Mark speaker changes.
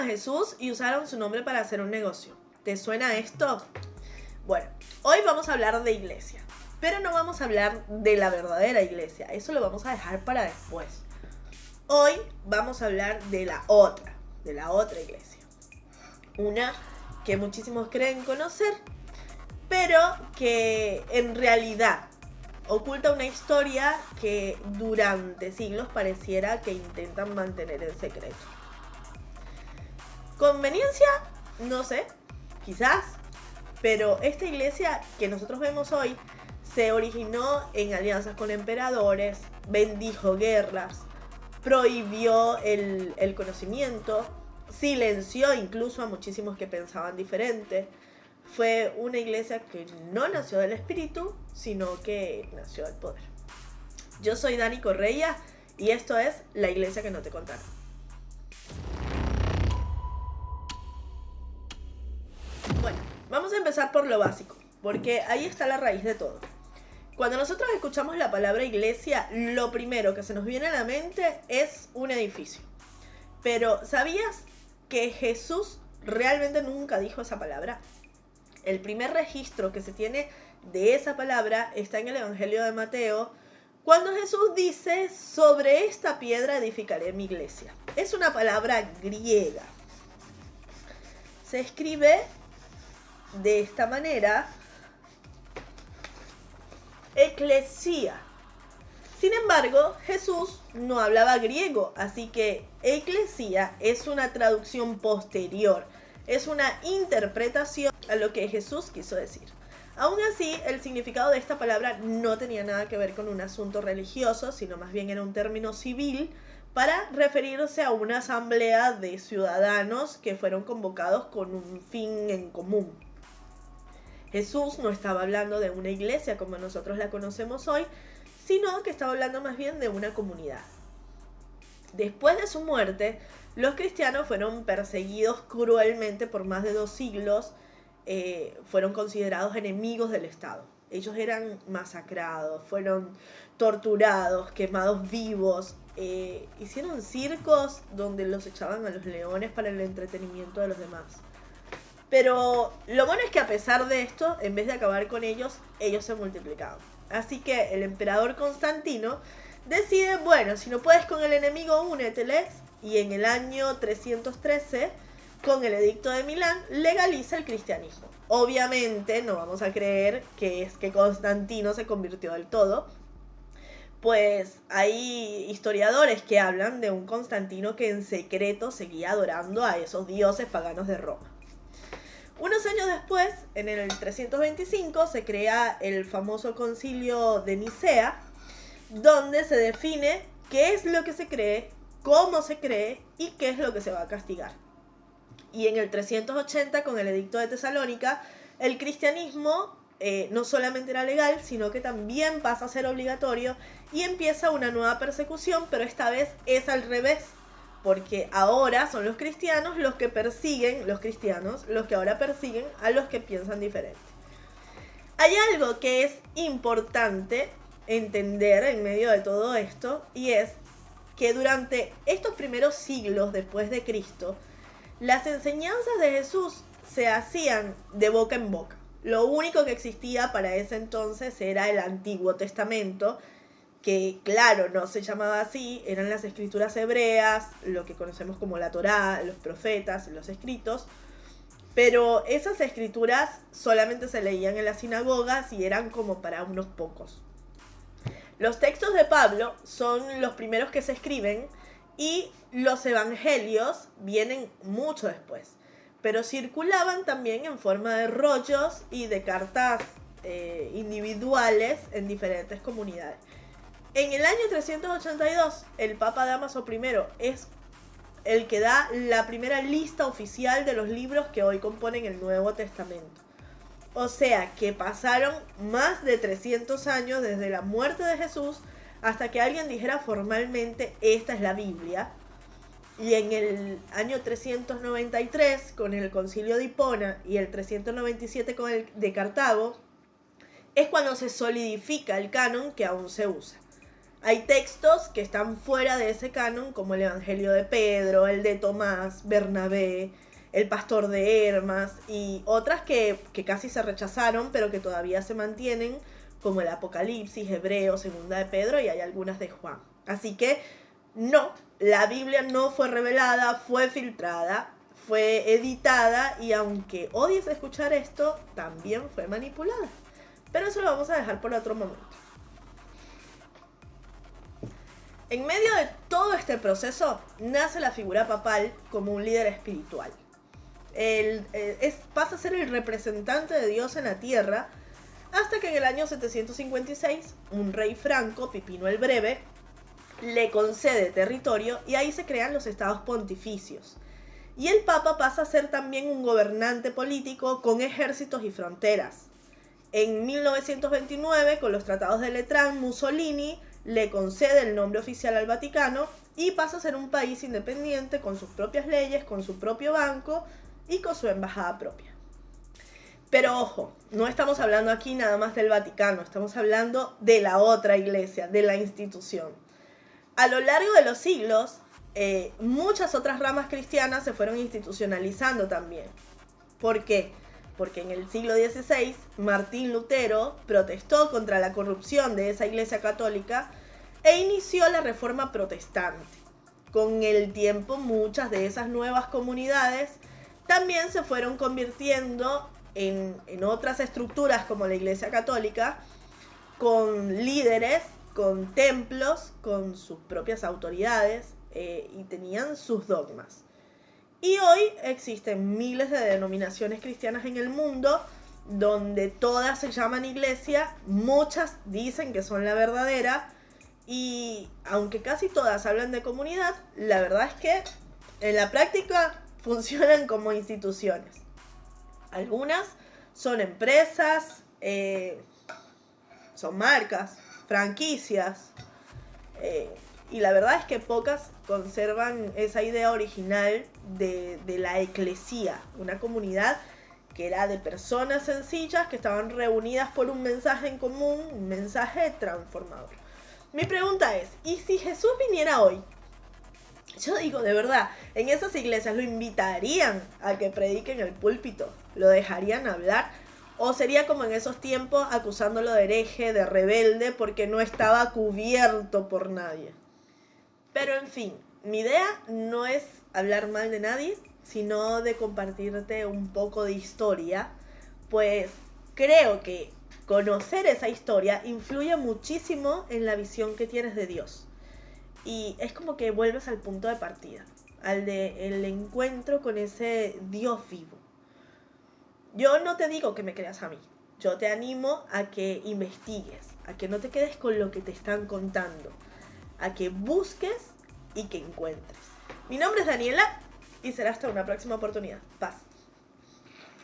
Speaker 1: a Jesús y usaron su nombre para hacer un negocio. ¿Te suena esto? Bueno, hoy vamos a hablar de iglesia, pero no vamos a hablar de la verdadera iglesia. Eso lo vamos a dejar para después. Hoy vamos a hablar de la otra iglesia. Una que muchísimos creen conocer, pero que en realidad oculta una historia que durante siglos pareciera que intentan mantener en secreto. ¿Conveniencia? No sé, quizás, pero esta iglesia que nosotros vemos hoy se originó en alianzas con emperadores, bendijo guerras, prohibió el conocimiento, silenció incluso a muchísimos que pensaban diferente. Fue una iglesia que no nació del espíritu, sino que nació del poder. Yo soy Dani Correia y esto es La Iglesia que no te contaron. Bueno, vamos a empezar por lo básico, porque ahí está la raíz de todo. Cuando nosotros escuchamos la palabra iglesia, lo primero que se nos viene a la mente es un edificio. Pero ¿sabías que Jesús realmente nunca dijo esa palabra? El primer registro que se tiene de esa palabra está en el Evangelio de Mateo, cuando Jesús dice: sobre esta piedra edificaré mi iglesia. Es una palabra griega. Se escribe de esta manera: eclesia. Sin embargo, Jesús no hablaba griego, así que eclesia es una traducción posterior. Es una interpretación a lo que Jesús quiso decir. Aún así, el significado de esta palabra no tenía nada que ver con un asunto religioso, sino más bien era un término civil para referirse a una asamblea de ciudadanos que fueron convocados con un fin en común. Jesús no estaba hablando de una iglesia como nosotros la conocemos hoy, sino que estaba hablando más bien de una comunidad. Después de su muerte, los cristianos fueron perseguidos cruelmente por más de 2 siglos, fueron considerados enemigos del Estado. Ellos eran masacrados, fueron torturados, quemados vivos, hicieron circos donde los echaban a los leones para el entretenimiento de los demás. Pero lo bueno es que a pesar de esto, en vez de acabar con ellos, ellos se multiplicaban. Así que el emperador Constantino decide, bueno, si no puedes con el enemigo, úneteles. Y en el año 313, con el edicto de Milán, legaliza el cristianismo. Obviamente no vamos a creer que es que Constantino se convirtió del todo, pues hay historiadores que hablan de un Constantino que en secreto seguía adorando a esos dioses paganos de Roma. Unos años después, en el 325, se crea el famoso concilio de Nicea, donde se define qué es lo que se cree, cómo se cree y qué es lo que se va a castigar. Y en el 380, con el edicto de Tesalónica, el cristianismo no solamente era legal, sino que también pasa a ser obligatorio y empieza una nueva persecución, pero esta vez es al revés, porque ahora son los cristianos los que persiguen, los cristianos, los que ahora persiguen a los que piensan diferente. Hay algo que es importante entender en medio de todo esto, y es que durante estos primeros siglos después de Cristo, las enseñanzas de Jesús se hacían de boca en boca. Lo único que existía para ese entonces era el Antiguo Testamento, que claro, no se llamaba así, eran las escrituras hebreas, lo que conocemos como la Torá, los profetas, los escritos, pero esas escrituras solamente se leían en las sinagogas y eran como para unos pocos. Los textos de Pablo son los primeros que se escriben y los evangelios vienen mucho después, pero circulaban también en forma de rollos y de cartas individuales en diferentes comunidades. En el año 382, el Papa Dámaso I es el que da la primera lista oficial de los libros que hoy componen el Nuevo Testamento. O sea que pasaron más de 300 años desde la muerte de Jesús hasta que alguien dijera formalmente: esta es la Biblia. Y en el año 393, con el Concilio de Hipona, y el 397 con el de Cartago, es cuando se solidifica el canon que aún se usa. Hay textos que están fuera de ese canon, como el Evangelio de Pedro, el de Tomás, Bernabé, el Pastor de Hermas, y otras que casi se rechazaron, pero que todavía se mantienen, como el Apocalipsis, Hebreo, Segunda de Pedro, y hay algunas de Juan. Así que no, la Biblia no fue revelada, fue filtrada, fue editada, y aunque odies escuchar esto, también fue manipulada. Pero eso lo vamos a dejar por otro momento. En medio de todo este proceso, nace la figura papal como un líder espiritual. Pasa a ser el representante de Dios en la tierra, hasta que en el año 756, un rey franco, Pipino el Breve, le concede territorio y ahí se crean los estados pontificios. Y el Papa pasa a ser también un gobernante político con ejércitos y fronteras. En 1929, con los tratados de Letrán, Mussolini le concede el nombre oficial al Vaticano y pasa a ser un país independiente con sus propias leyes, con su propio banco y con su embajada propia. Pero ojo, no estamos hablando aquí nada más del Vaticano, estamos hablando de la otra iglesia, de la institución. A lo largo de los siglos, muchas otras ramas cristianas se fueron institucionalizando también. ¿Por qué? Porque en el siglo XVI, Martín Lutero protestó contra la corrupción de esa iglesia católica e inició la Reforma Protestante. Con el tiempo, muchas de esas nuevas comunidades también se fueron convirtiendo en otras estructuras como la iglesia católica, con líderes, con templos, con sus propias autoridades y tenían sus dogmas. Y hoy existen miles de denominaciones cristianas en el mundo, donde todas se llaman iglesia, muchas dicen que son la verdadera, y aunque casi todas hablan de comunidad, la verdad es que en la práctica funcionan como instituciones. Algunas son empresas, son marcas, franquicias, y la verdad es que pocas conservan esa idea original de la eclesía, una comunidad que era de personas sencillas que estaban reunidas por un mensaje en común, un mensaje transformador. Mi pregunta es, ¿y si Jesús viniera hoy? Yo digo, de verdad, en esas iglesias lo invitarían a que predique en el púlpito, lo dejarían hablar, o sería como en esos tiempos acusándolo de hereje, de rebelde, porque no estaba cubierto por nadie. Pero en fin, mi idea no es hablar mal de nadie, sino de compartirte un poco de historia, pues creo que conocer esa historia influye muchísimo en la visión que tienes de Dios. Y es como que vuelves al punto de partida, al de el encuentro con ese Dios vivo. Yo no te digo que me creas a mí, yo te animo a que investigues, a que no te quedes con lo que te están contando, a que busques y que encuentres. Mi nombre es Daniela y será hasta una próxima oportunidad. Paz.